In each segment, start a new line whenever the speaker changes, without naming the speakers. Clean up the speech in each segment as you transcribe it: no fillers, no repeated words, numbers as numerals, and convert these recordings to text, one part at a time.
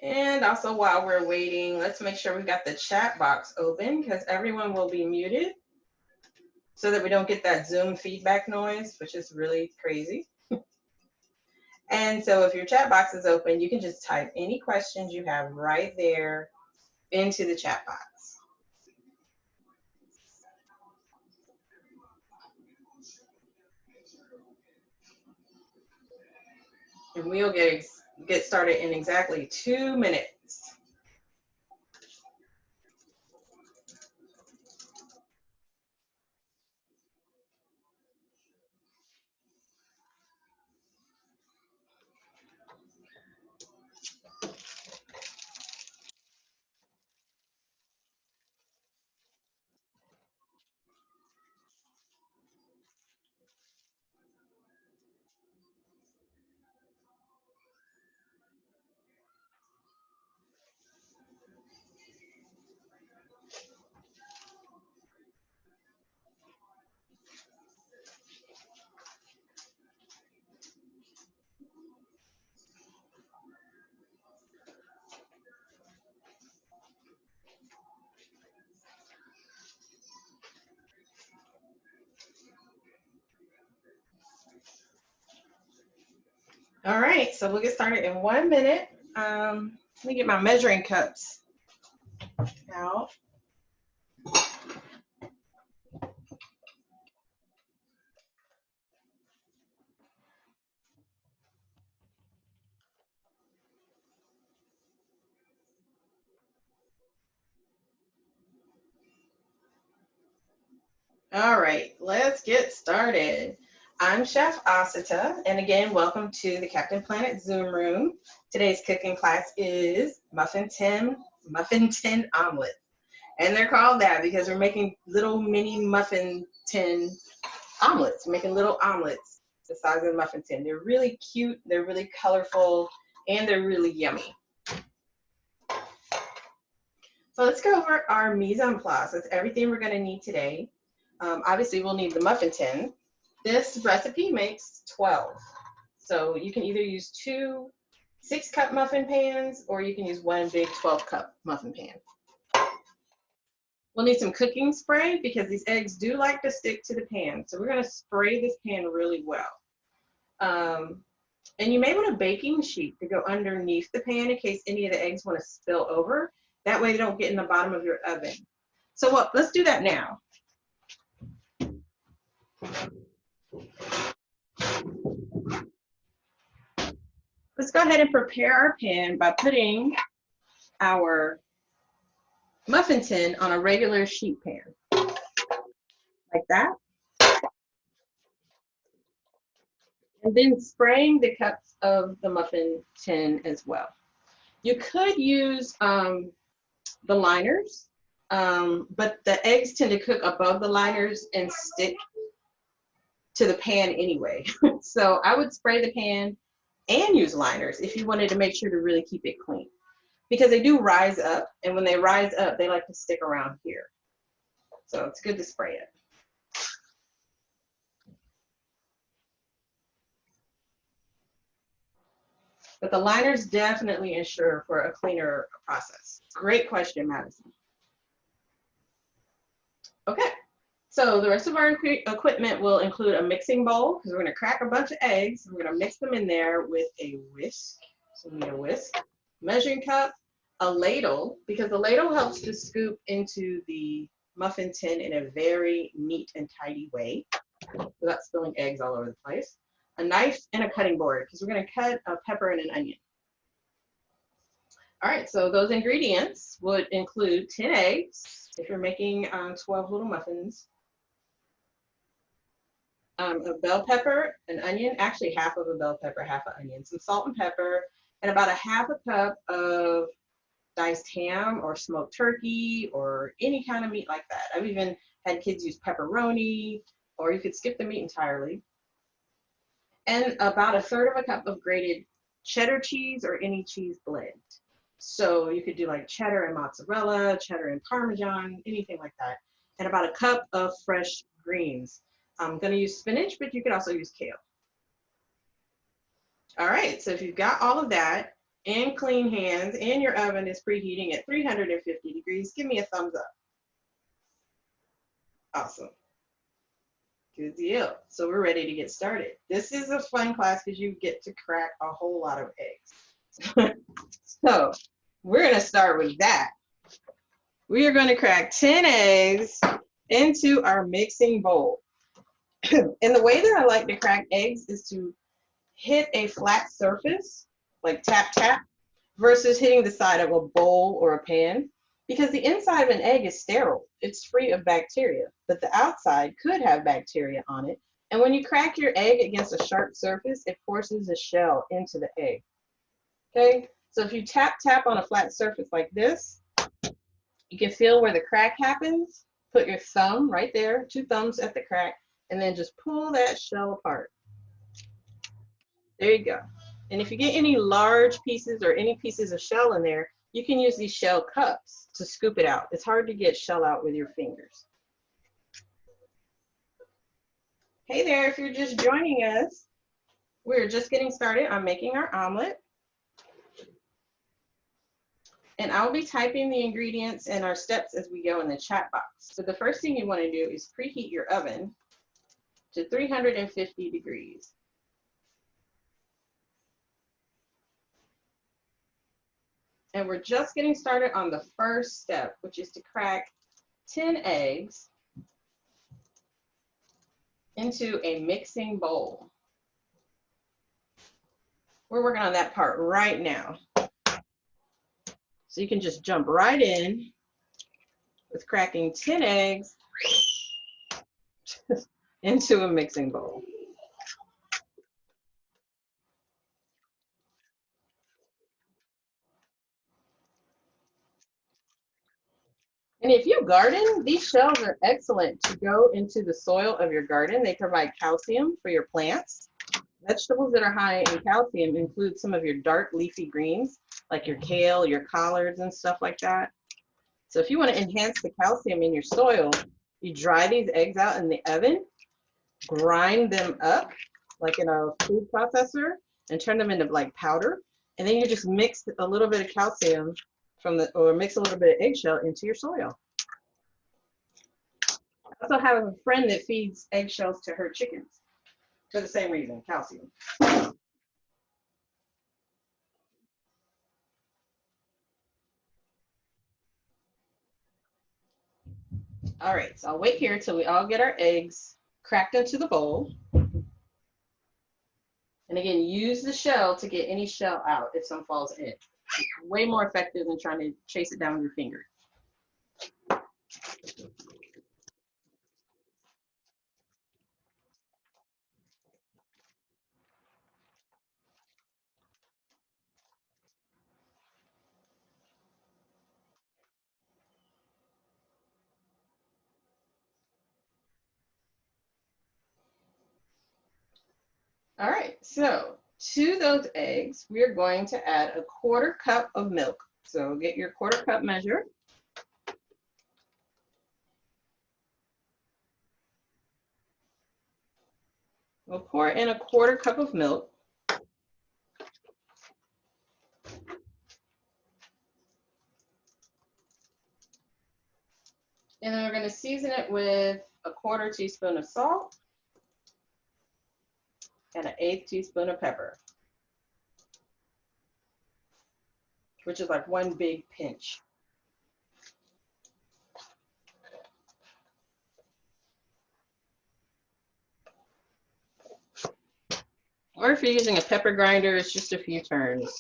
And also while we're waiting, let's make sure we got the chat box open because everyone will be muted so that we don't get that Zoom feedback noise, which is really crazy. And so if your chat box is open, you can just type any questions you have right there into the chat box. And we'll get started in exactly 2 minutes. All right, so we'll get started in 1 minute. Let me get my measuring cups out. All right, let's get started. I'm Chef Asita, and again, welcome to the Captain Planet Zoom room. Today's cooking class is muffin tin omelet. And they're called that because we're making little mini muffin tin omelets, making little omelets the size of a muffin tin. They're really cute, they're really colorful, and they're really yummy. So let's go over our mise en place. That's everything we're going to need today. Obviously, we'll need the muffin tin. This recipe makes 12. So you can either use 2 6-cup muffin pans, or you can use 1 big 12-cup muffin pan. We'll need some cooking spray because these eggs do like to stick to the pan. So we're going to spray this pan really well. And you may want a baking sheet to go underneath the pan in case any of the eggs want to spill over. That way they don't get in the bottom of your oven. So let's do that now. Let's go ahead and prepare our pan by putting our muffin tin on a regular sheet pan, like that. And then spraying the cups of the muffin tin as well. You could use the liners, but the eggs tend to cook above the liners and stick to the pan anyway. So I would spray the pan and use liners if you wanted to make sure to really keep it clean, because they do rise up, and when they rise up, they like to stick around here. So it's good to spray it. But the liners definitely ensure for a cleaner process. Great question, Madison. Okay, so the rest of our equipment will include a mixing bowl, because we're going to crack a bunch of eggs. We're going to mix them in there with a whisk. So we need a whisk, measuring cup, a ladle, because the ladle helps to scoop into the muffin tin in a very neat and tidy way without spilling eggs all over the place. A knife and a cutting board, because we're going to cut a pepper and an onion. All right, so those ingredients would include 10 eggs if you're making 12 little muffins, a bell pepper, an onion, actually half of a bell pepper, half an onion, some salt and pepper, and about a half a cup of diced ham or smoked turkey or any kind of meat like that. I've even had kids use pepperoni, or you could skip the meat entirely. And about a third of a cup of grated cheddar cheese or any cheese blend. So you could do like cheddar and mozzarella, cheddar and Parmesan, anything like that. And about a cup of fresh greens. I'm going to use spinach, but you could also use kale. All right, so if you've got all of that and clean hands and your oven is preheating at 350 degrees, give me a thumbs up. Awesome. Good deal. So we're ready to get started. This is a fun class because you get to crack a whole lot of eggs. So we're going to start with that. We are going to crack 10 eggs into our mixing bowl. And the way that I like to crack eggs is to hit a flat surface, like tap, tap, versus hitting the side of a bowl or a pan, because the inside of an egg is sterile. It's free of bacteria, but the outside could have bacteria on it. And when you crack your egg against a sharp surface, it forces the shell into the egg. Okay, so if you tap, tap on a flat surface like this, you can feel where the crack happens. Put your thumb right there, 2 thumbs at the crack, and then just pull that shell apart. There you go. And if you get any large pieces or any pieces of shell in there, you can use these shell cups to scoop it out. It's hard to get shell out with your fingers. Hey there, if you're just joining us, we're just getting started on making our omelet. And I'll be typing the ingredients and our steps as we go in the chat box. So the first thing you want to do is preheat your oven to 350 degrees. And we're just getting started on the first step, which is to crack 10 eggs into a mixing bowl. We're working on that part right now. So you can just jump right in with cracking 10 eggs into a mixing bowl. And if you garden, these shells are excellent to go into the soil of your garden. They provide calcium for your plants. Vegetables that are high in calcium include some of your dark leafy greens, like your kale, your collards, and stuff like that. So if you want to enhance the calcium in your soil, you dry these eggs out in the oven, grind them up like in a food processor, and turn them into like powder. And then you just mix a little bit of calcium or mix a little bit of eggshell into your soil. I also have a friend that feeds eggshells to her chickens for the same reason, calcium. All right, so I'll wait here till we all get our eggs cracked into the bowl. And again, use the shell to get any shell out if some falls in. It's way more effective than trying to chase it down with your finger. All right, so to those eggs, we're going to add a 1/4 cup of milk. So get your 1/4 cup measure. We'll pour in a 1/4 cup of milk. And then we're going to season it with a 1/4 teaspoon of salt and an 1/8 teaspoon of pepper, which is like one big pinch. Or if you're using a pepper grinder, it's just a few turns.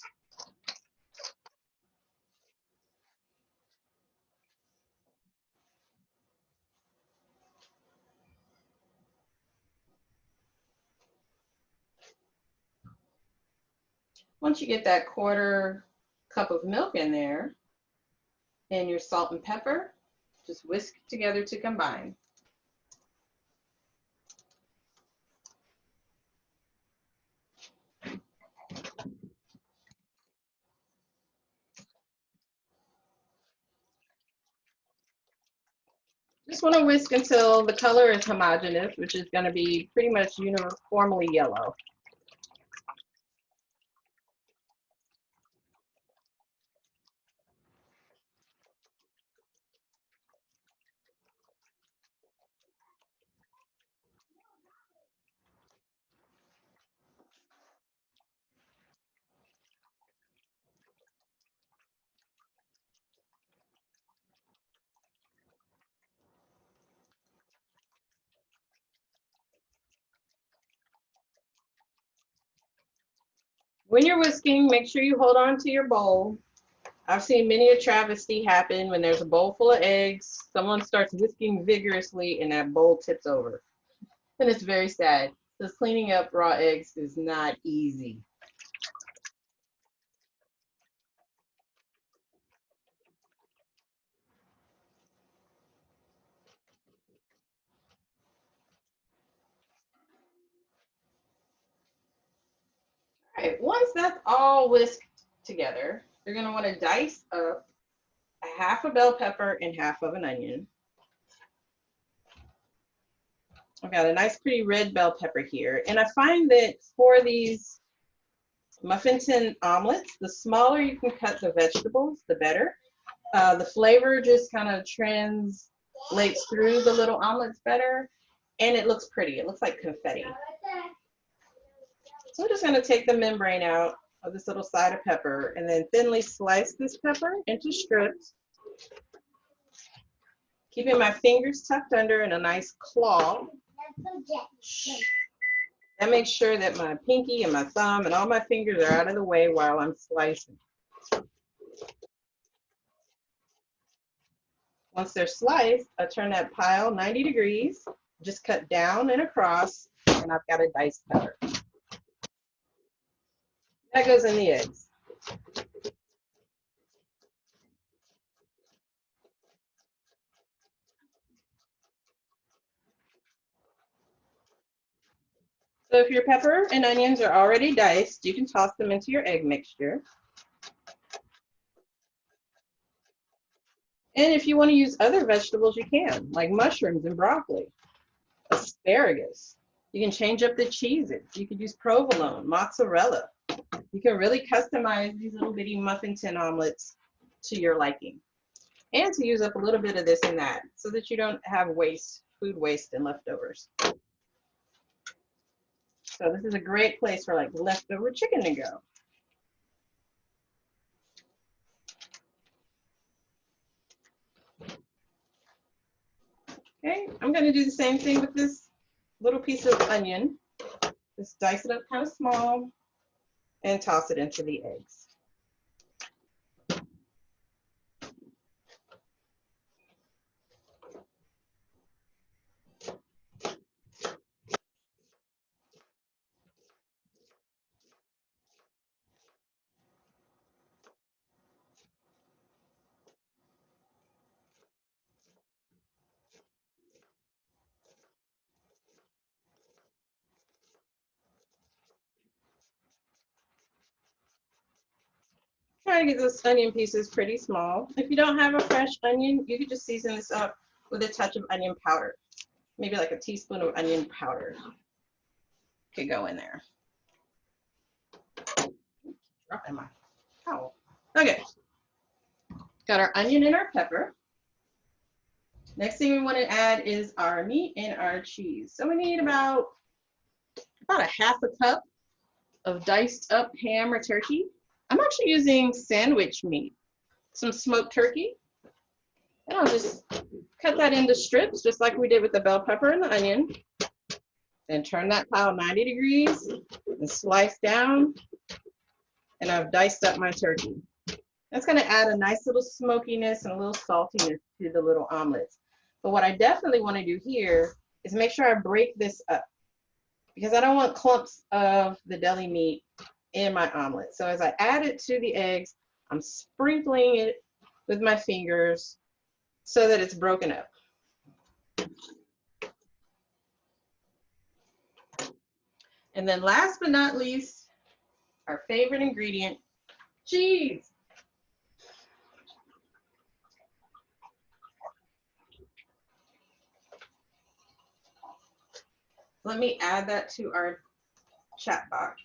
Once you get that 1/4 cup of milk in there and your salt and pepper, just whisk together to combine. Just want to whisk until the color is homogeneous, which is going to be pretty much uniformly yellow. When you're whisking, make sure you hold on to your bowl. I've seen many a travesty happen when there's a bowl full of eggs, someone starts whisking vigorously and that bowl tips over. And it's very sad because cleaning up raw eggs is not easy. All right, once that's all whisked together, you're going to want to dice up a half a bell pepper and half of an onion. I've got a nice pretty red bell pepper here. And I find that for these muffin tin omelets, the smaller you can cut the vegetables, the better. The flavor just kind of translates through the little omelets better, and it looks pretty. It looks like confetti. So we're just going to take the membrane out of this little side of pepper and then thinly slice this pepper into strips, keeping my fingers tucked under in a nice claw. That makes sure that my pinky and my thumb and all my fingers are out of the way while I'm slicing. Once they're sliced, I turn that pile 90 degrees, just cut down and across, and I've got a diced pepper. That goes in the eggs. So if your pepper and onions are already diced, you can toss them into your egg mixture. And if you want to use other vegetables, you can, like mushrooms and broccoli, asparagus. You can change up the cheeses. You could use provolone, mozzarella. You can really customize these little bitty muffin tin omelets to your liking. And to use up a little bit of this and that so that you don't have waste, food waste and leftovers. So this is a great place for like leftover chicken to go. Okay, I'm going to do the same thing with this little piece of onion. Just dice it up kind of small and toss it into the eggs. Try to get those onion pieces pretty small. If you don't have a fresh onion, you could just season this up with a touch of onion powder. Maybe like a teaspoon of onion powder could go in there. Dropping my towel. Okay, got our onion and our pepper. Next thing we want to add is our meat and our cheese. So we need about a half a cup of diced up ham or turkey. I'm actually using sandwich meat, some smoked turkey, and I'll just cut that into strips just like we did with the bell pepper and the onion. Then turn that pile 90 degrees and slice down, and I've diced up my turkey. That's going to add a nice little smokiness and a little saltiness to the little omelets. But what I definitely want to do here is make sure I break this up because I don't want clumps of the deli meat in my omelet. So as I add it to the eggs, I'm sprinkling it with my fingers so that it's broken up. And then last but not least, our favorite ingredient, cheese. Let me add that to our chat box.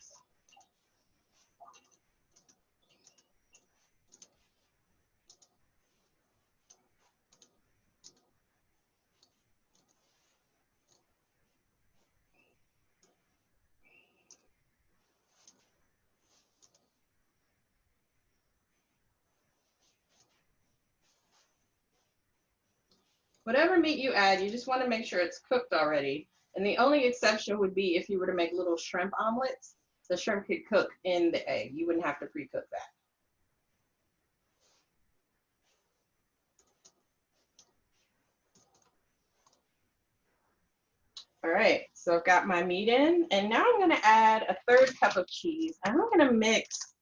Whatever meat you add, you just want to make sure it's cooked already. And the only exception would be if you were to make little shrimp omelets, the shrimp could cook in the egg. You wouldn't have to pre-cook that. All right, so I've got my meat in, and now I'm gonna add a third cup of cheese. I'm gonna mix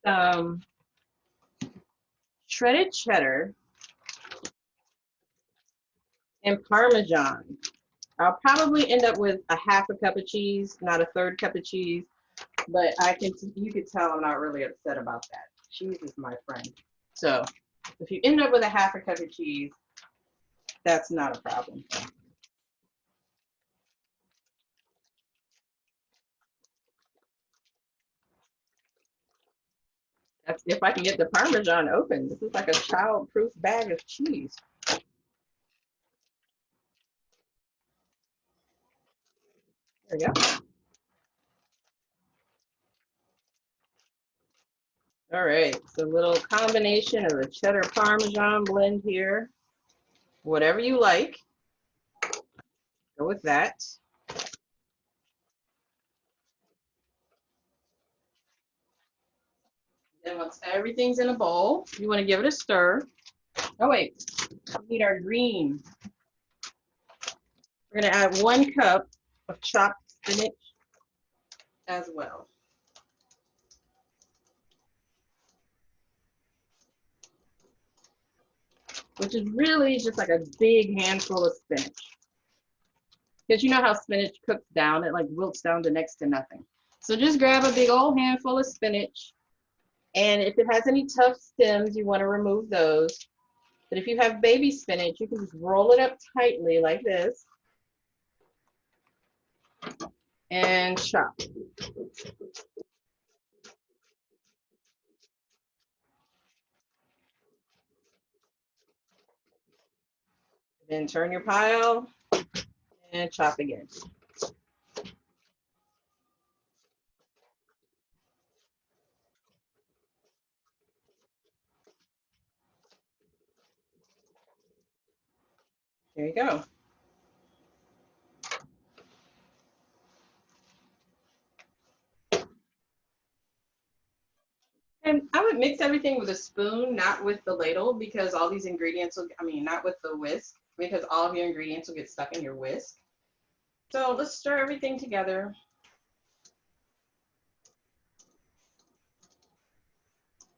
some shredded cheddar and Parmesan. I'll probably end up with a half a cup of cheese, not a third cup of cheese, but you could tell I'm not really upset about that. Cheese is my friend. So if you end up with a half a cup of cheese, that's not a problem. That's if I can get the Parmesan open. This is like a child-proof bag of cheese. There we go. All right, so a little combination of the cheddar Parmesan blend here. Whatever you like, go with that. Then once everything's in a bowl, you want to give it a stir. Oh wait, we need our green. We're gonna add 1 cup of chopped spinach as well. Which is really just like a big handful of spinach. Because you know how spinach cooks down, it like wilts down to next to nothing. So just grab a big old handful of spinach, and if it has any tough stems, you want to remove those. But if you have baby spinach, you can just roll it up tightly like this and chop. Then turn your pile and chop again. There you go. And I would mix everything with a spoon, not with the ladle, because all these ingredients will, not with the whisk, because all of your ingredients will get stuck in your whisk. So let's stir everything together.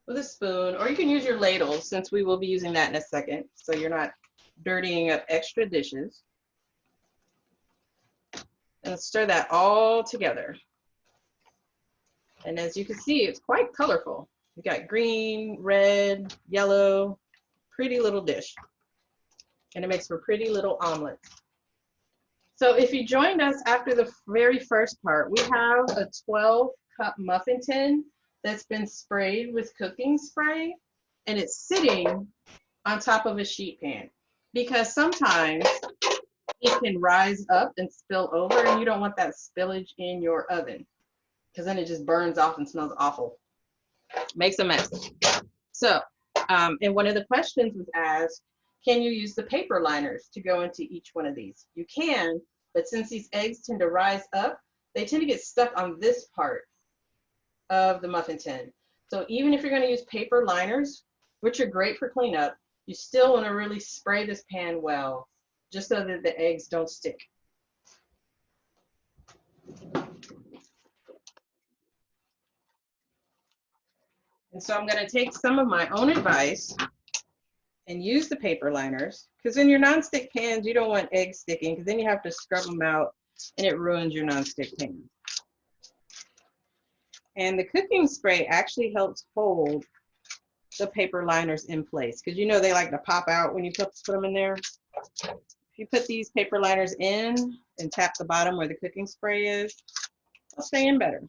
With a spoon, or you can use your ladle since we will be using that in a second, so you're not dirtying up extra dishes. And stir that all together. And as you can see, it's quite colorful. You got green, red, yellow, pretty little dish. And it makes for pretty little omelets. So if you joined us after the very first part, we have a 12-cup muffin tin that's been sprayed with cooking spray, and it's sitting on top of a sheet pan because sometimes it can rise up and spill over, and you don't want that spillage in your oven because then it just burns off and smells awful. Makes a mess. So, and one of the questions was asked, can you use the paper liners to go into each one of these? You can, but since these eggs tend to rise up, they tend to get stuck on this part of the muffin tin. So even if you're going to use paper liners, which are great for cleanup, you still want to really spray this pan well, just so that the eggs don't stick. And so I'm going to take some of my own advice and use the paper liners, because in your nonstick pans, you don't want eggs sticking, because then you have to scrub them out and it ruins your nonstick pan. And the cooking spray actually helps hold the paper liners in place, because you know they like to pop out when you put them in there. If you put these paper liners in and tap the bottom where the cooking spray is, they'll stay in better.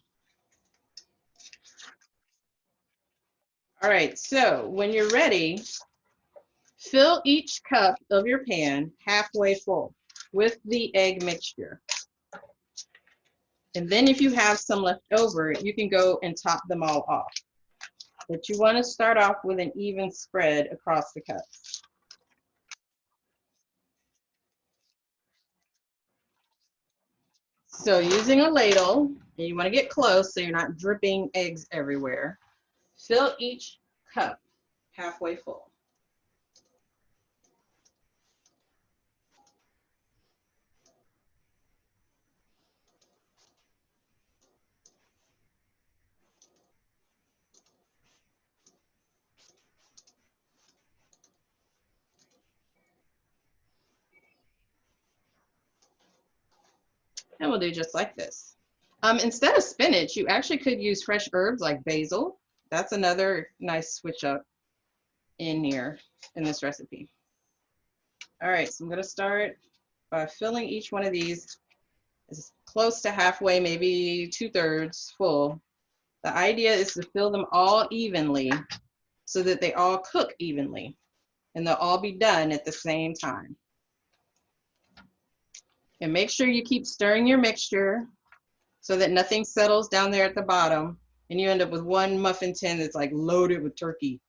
All right, so when you're ready, fill each cup of your pan halfway full with the egg mixture. And then if you have some left over, you can go and top them all off. But you want to start off with an even spread across the cups. So using a ladle, and you want to get close so you're not dripping eggs everywhere, fill each cup halfway full. And we'll do just like this. Instead of spinach, you actually could use fresh herbs like basil. That's another nice switch up in here in this recipe. All right, so I'm going to start by filling each one of these as close to halfway, maybe 2/3 full. The idea is to fill them all evenly so that they all cook evenly and they'll all be done at the same time. And make sure you keep stirring your mixture so that nothing settles down there at the bottom and you end up with one muffin tin that's like loaded with turkey.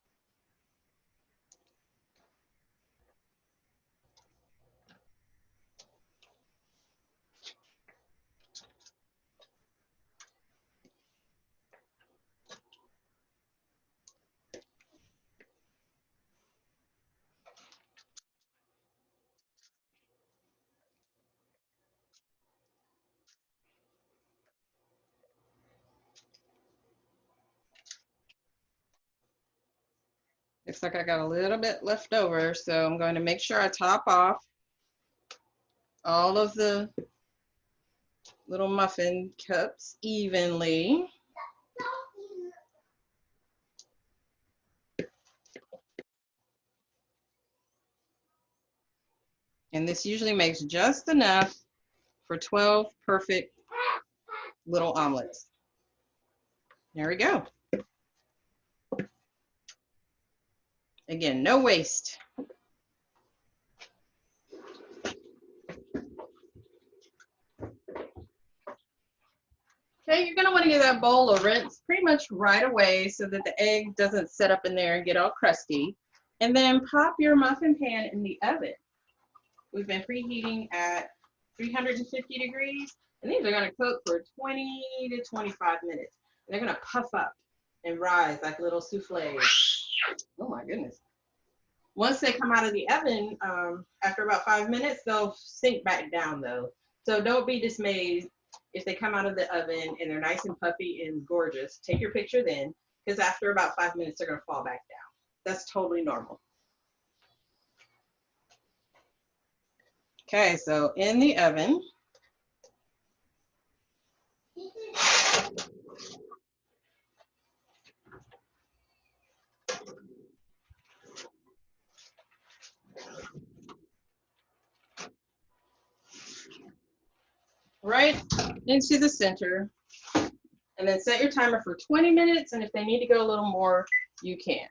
Looks like I got a little bit left over, so I'm going to make sure I top off all of the little muffin cups evenly. And this usually makes just enough for 12 perfect little omelets. There we go. Again, no waste. Okay, you're gonna wanna give that bowl a rinse pretty much right away so that the egg doesn't sit up in there and get all crusty. And then pop your muffin pan in the oven. We've been preheating at 350 degrees, and these are gonna cook for 20 to 25 minutes. And they're gonna puff up and rise like little souffles. Oh my goodness. Once they come out of the oven, after about 5 minutes, they'll sink back down though. So don't be dismayed if they come out of the oven and they're nice and puffy and gorgeous. Take your picture then, because after about 5 minutes, they're gonna fall back down. That's totally normal. Okay, so in the oven, right into the center, and then set your timer for 20 minutes, and if they need to go a little more, you can.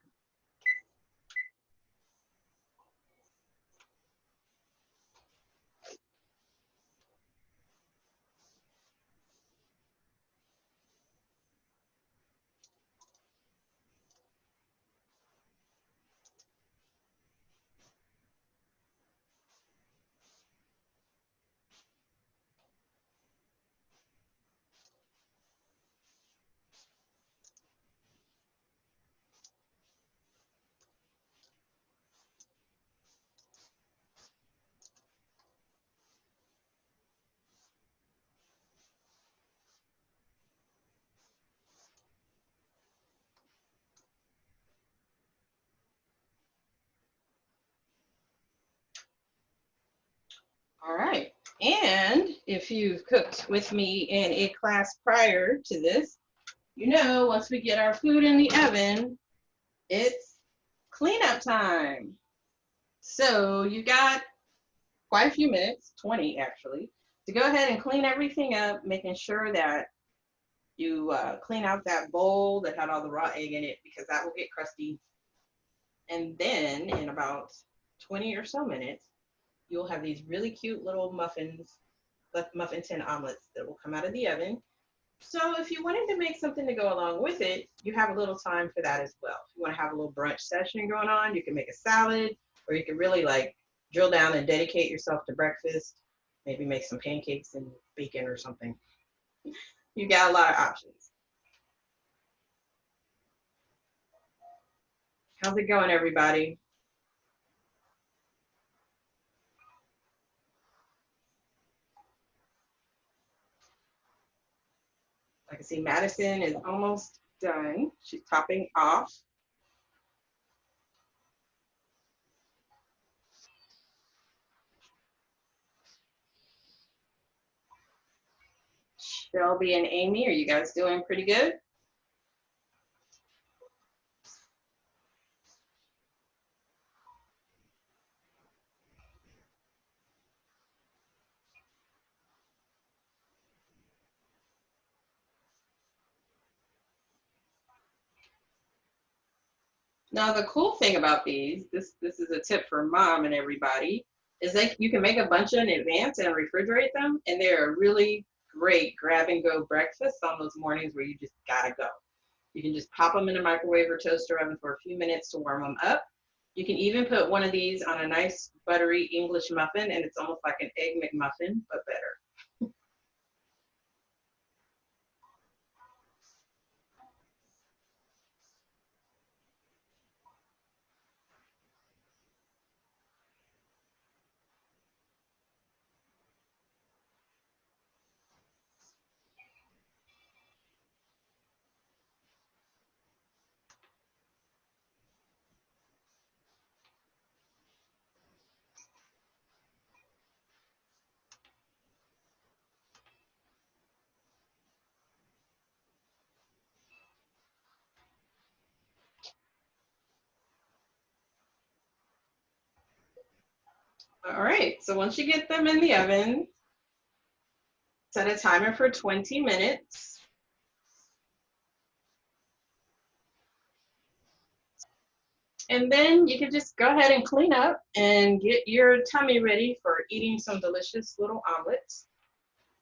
All right. And if you've cooked with me in a class prior to this, you know, once we get our food in the oven, it's cleanup time. So you got quite a few minutes, 20 actually, to go ahead and clean everything up, making sure that you clean out that bowl that had all the raw egg in it because that will get crusty. And then in about 20 or so minutes, you'll have these really cute little muffins, muffin tin omelets that will come out of the oven. So if you wanted to make something to go along with it, you have a little time for that as well. If you want to have a little brunch session going on, you can make a salad, or you can really like drill down and dedicate yourself to breakfast. Maybe make some pancakes and bacon or something. You got a lot of options. How's it going, everybody? I can see Madison is almost done. She's topping off. Shelby and Amy, are you guys doing pretty good? Now the cool thing about these, this is a tip for mom and everybody, is that you can make a bunch in advance and refrigerate them, and they're a really great grab and go breakfast on those mornings where you just gotta go. You can just pop them in a microwave or toaster oven for a few minutes to warm them up. You can even put one of these on a nice buttery English muffin, and it's almost like an egg McMuffin, but better. All right, so once you get them in the oven, set a timer for 20 minutes. And then you can just go ahead and clean up and get your tummy ready for eating some delicious little omelets.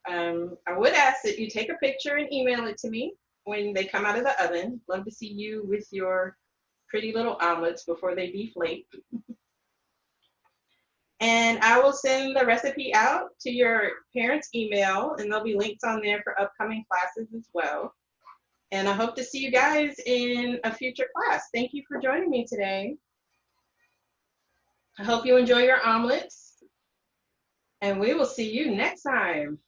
I would ask that you take a picture and email it to me when they come out of the oven. Love to see you with your pretty little omelets before they deflate. And I will send the recipe out to your parents' email, and there'll be links on there for upcoming classes as well. And I hope to see you guys in a future class. Thank you for joining me today. I hope you enjoy your omelets, and we will see you next time.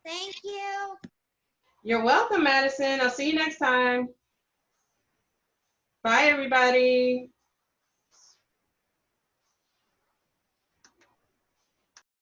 Thank you.
You're welcome, Madison. I'll see you next time. Bye, everybody.